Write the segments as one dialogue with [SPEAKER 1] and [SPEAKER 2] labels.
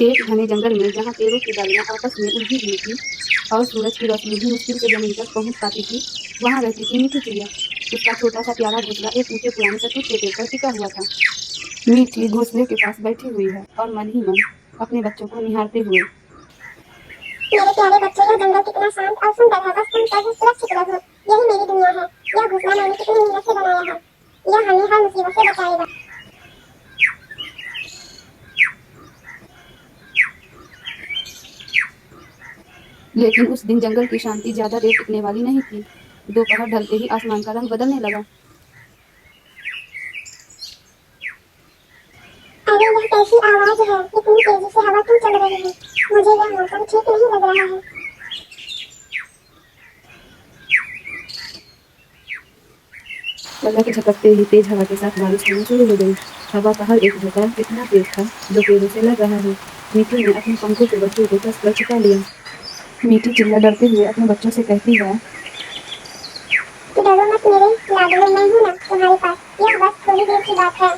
[SPEAKER 1] एक घने जंगल में जहाँ पेड़ों की डालियां आपस में उलझी हुई थी और सूरज की रोशनी भी मुश्किल से जमीन तक पहुंच पाती थी, वहां रहती थी मीठी चिड़िया। उसका छोटा सा प्यारा घोंसला एक ऊंचे पुराने सतूत के पेड़ पर टिका हुआ था। मीठी घोंसले के पास बैठी हुई है और मन ही मन अपने बच्चों को निहारते हुए।
[SPEAKER 2] मेरे प्यारे बच्चे, यह जंगल कितना शांत और सुंदर है। बस तुम सब सुरक्षित रहो। यही मेरी दुनिया है। यह घोंसला मैंने कितनी मेहनत से बनाया है। यह हमें हर मुसीबत से बचाएगा।
[SPEAKER 1] लेकिन उस दिन जंगल की शांति ज्यादा देर टिकने वाली नहीं थी। दोपहर ढलते ही आसमान का रंग बदलने लगा।
[SPEAKER 2] अरे, यह कैसी आवाज है? इतनी तेजी से हवा क्यों चल रही है? मुझे यह मौसम ठीक नहीं लग रहा है।
[SPEAKER 1] पलक झपकते ही तेज हवा के साथ बारिश होनी शुरू हो गई। हवा का हर एक झोंका इतना तेज था जो पेड़ों से लग रहा हो। मीठी ने अपने पंखों से बच्चों को कसकर छुपा लिया। मीठी चिड़िया डरते हुए अपने बच्चों से कहती है,
[SPEAKER 2] डरो मत मेरे लाडले, मैं हूं ना तुम्हारे पास। यह बस थोड़ी देर की बात है।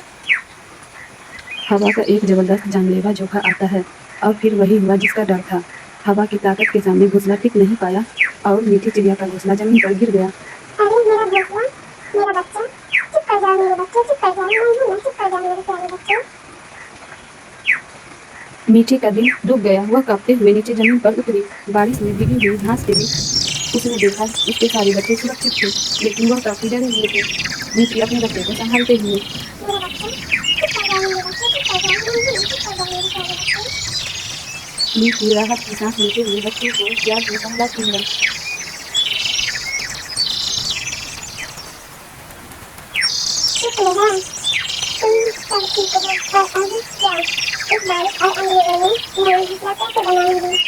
[SPEAKER 1] हवा का एक जबरदस्त जानलेवा झोंका आता है और फिर वही हुआ जिसका डर था। हवा की ताकत के सामने घोंसला टिक नहीं पाया और मीठी चिड़िया का घोंसला जमीन पर गिर गया।
[SPEAKER 2] अरे मेरा घोंसला, मेरा बच्चा, चुप कर जाओ मेरे बच्चे, चुप कर जाओ। मैं हूं ना, चुप कर जाओ मेरे प्यारे बच्चे।
[SPEAKER 1] मीठी का दिल रुक गया। वह कांपते हुए नीचे जमीन पर उतरी। बारिश में भीगी हुई घास के बीच उसने देखा उसके सारे बच्चे सुरक्षित थे, लेकिन वह काफी डरे हुए थे। मीठी अपने बच्चे को संभालते हुए,
[SPEAKER 2] मेरा बच्चा, चुप कर जाओ मेरे बच्चे, चुप कर जाओ। मैं हूं ना, चुप कर जाओ मेरे प्यारे बच्चे।
[SPEAKER 1] मीठी राहत की सांस लेते हुए बच्चों को प्यार से सहलाती है।
[SPEAKER 2] शुक्र है तुम सब ठीक हो। और अब क्या, इस बारिश और अंधेरे में मैं घोंसला कैसे बनाऊंगी?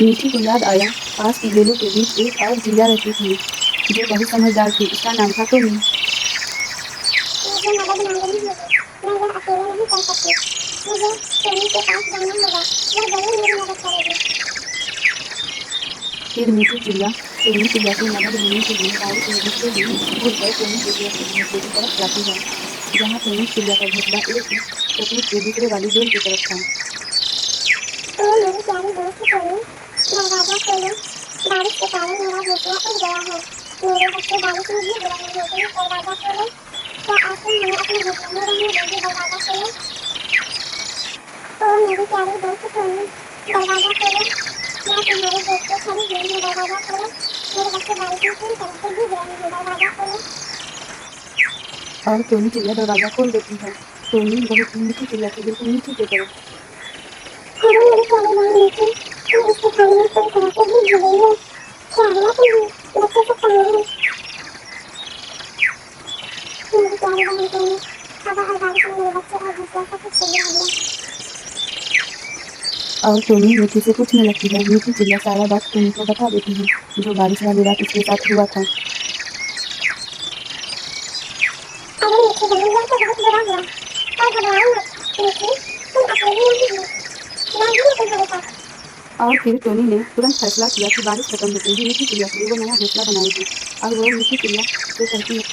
[SPEAKER 1] मीठी को याद आया, पास की बेलों के बीच एक और चिड़िया रहती थी जो बहुत समझदार थी। उसका नाम था टोनी।
[SPEAKER 2] मुझे मदद मांगनी होगी। मैं यह अकेले नहीं कर सकती। मुझे टोनी के पास जाना होगा। वह जरूर मेरी मदद करेगी।
[SPEAKER 1] फिर मीठी चिड़िया टोनी चिड़िया से मदद लेने के लिए बारिश में भीगते हुए उड़कर टोनी के सुरक्षित घोंसले की तरफ जाती है, जहाँ टोनी चिड़िया का घोंसला एक सतूत के दूसरे वाली बेल की तरफ था।
[SPEAKER 2] तो मेरी प्यारी दोस्त टोनी, दरवाजा खोलो। बारिश के कारण मेरा घोंसला उड़ गया है। मेरे बच्चे बारिश में भीग रहे हैं। प्लीज दरवाजा खोलो। क्या आप हमें अपने घोंसले में रहने दोगे? दरवाजा खोलो। ओ मेरी प्यारी दोस्त टोनी, दरवाजा खोलो। मैं तुम्हारे गेट पे खड़ी हुई हूँ। दरवाजा खोलो। मेरे बच्चे बारिश में पूरी तरह से भीग रहे हैं। दरवाजा खोलो।
[SPEAKER 1] और टोनी चिड़िया दरवाजा खोल देती है। टोनी बहुत ही मीठी चिड़िया थी, बिल्कुल मीठी की तरह।
[SPEAKER 2] अरे मेरी प्यारी बहन मीठी, तुम इसके पानी में पूरी तरह से भीग गई हो। क्या हुआ तुम्हें? बच्चे सब कहाँ हैं? मेरी प्यारी बहन टोनी, हवा और बारिश ने मेरे बच्चे और घोंसला सब कुछ गिरा दिया।
[SPEAKER 1] और टोनी मीठी से पूछने लगती है। मीठी चिड़िया सारा बात टोनी को बता देती है, जो बारिश वाली रात उसके साथ हुआ था।
[SPEAKER 2] अरे मीठी बहन, यह तो बहुत बुरा हुआ। पर घबराओ मत मीठी, तुम अकेली नहीं हो। मैं हूं ना तुम्हारे साथ।
[SPEAKER 1] और फिर टोनी ने तुरंत फैसला किया कि बारिश खत्म होते ही मीठी चिड़िया के लिए वो नया घोंसला बनाएगी। और वो मीठी चिड़िया से कहती है,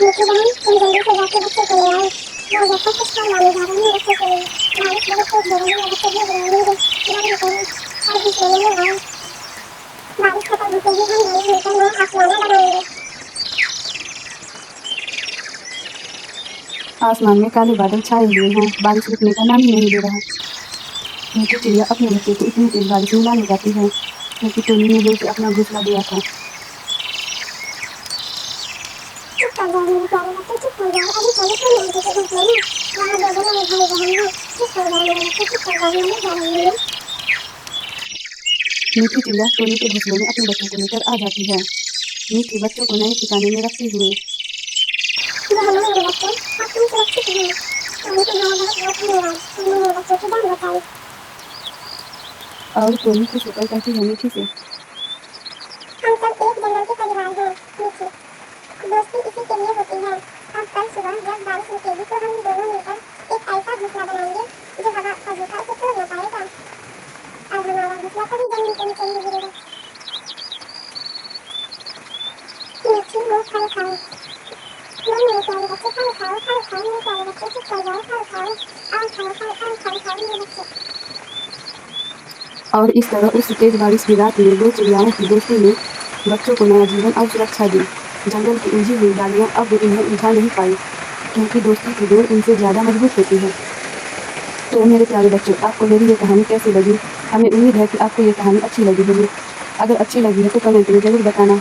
[SPEAKER 2] मीठी बहन, तुम जल्दी से जाके बच्चे को ले आओ। मैं जैसा कुछ फल लाने जा रही हूँ बच्चे के लिए। बारिश बहुत तेज हो रही है। बच्चे भीग रहे होंगे, डर भी गए और घोंसले में ले आओ। बारिश खत्म होते ही हम दोनों मिलकर नया आसमाना बनाएंगे।
[SPEAKER 1] आसमान में काले बादल छाए हुए हैं। बारिश रुकने का नाम ही नहीं ले रहा। मीठी चिड़िया अपने बच्चे को इतनी तेज बारिश में लाने जाती है, क्योंकि टोनी ने जो उसे अपना घोंसला दिया था।
[SPEAKER 2] चुप कर जाओ मेरे प्यारे बच्चे, चुप हो जाओ। अभी चलो तुम आंटी के घोंसले में। वहाँ दो मेरे भाई बहन हैं। चुप हो जाओ मेरे बच्चे, चुप कर जाओ। मैं नहीं जा रही हूँ।
[SPEAKER 1] मीठी चिड़िया टोनी के घोंसले में अपने बच्चों को लेकर आ जाती है। मीठी बच्चों को नए ठिकाने में रखते हुए,
[SPEAKER 2] ये लो मेरे बच्चे, अब तुम सुरक्षित हो। टोनी तुम्हारा बहुत बहुत धन्यवाद। तुमने मेरे बच्चों की जान बचाई।
[SPEAKER 1] और टोनी खुश होकर कहती है मीठी से,
[SPEAKER 2] हम सब एक जंगल के परिवार हैं मीठी। दोस्ती इसी के लिए होती है। अब कल सुबह जब बारिश रुकेगी तो हम दोनों मिलकर एक ऐसा घोंसला बनाएंगे जो हवा का झोंका उसे तोड़ न पाएगा। और हमारा घोंसला कभी जमीन के नीचे नहीं गिरेगा। मीठी, वो फल खाओ। लो मेरे प्यारे बच्चे, फल खाओ।
[SPEAKER 1] और इस तरह उस तेज बारिश की रात में दो चिड़ियाओं की दोस्ती ने बच्चों को नया जीवन और सुरक्षा दी। जंगल की उलझी हुई डालियां अब उन्हें उलझा नहीं पाई, क्योंकि दोस्ती की डोर उनसे ज्यादा मजबूत होती है। तो मेरे प्यारे बच्चों, आपको मेरी ये कहानी कैसी लगी? हमें उम्मीद है कि आपको ये कहानी अच्छी लगी होगी। अगर अच्छी लगी है तो कमेंट में जरूर बताना।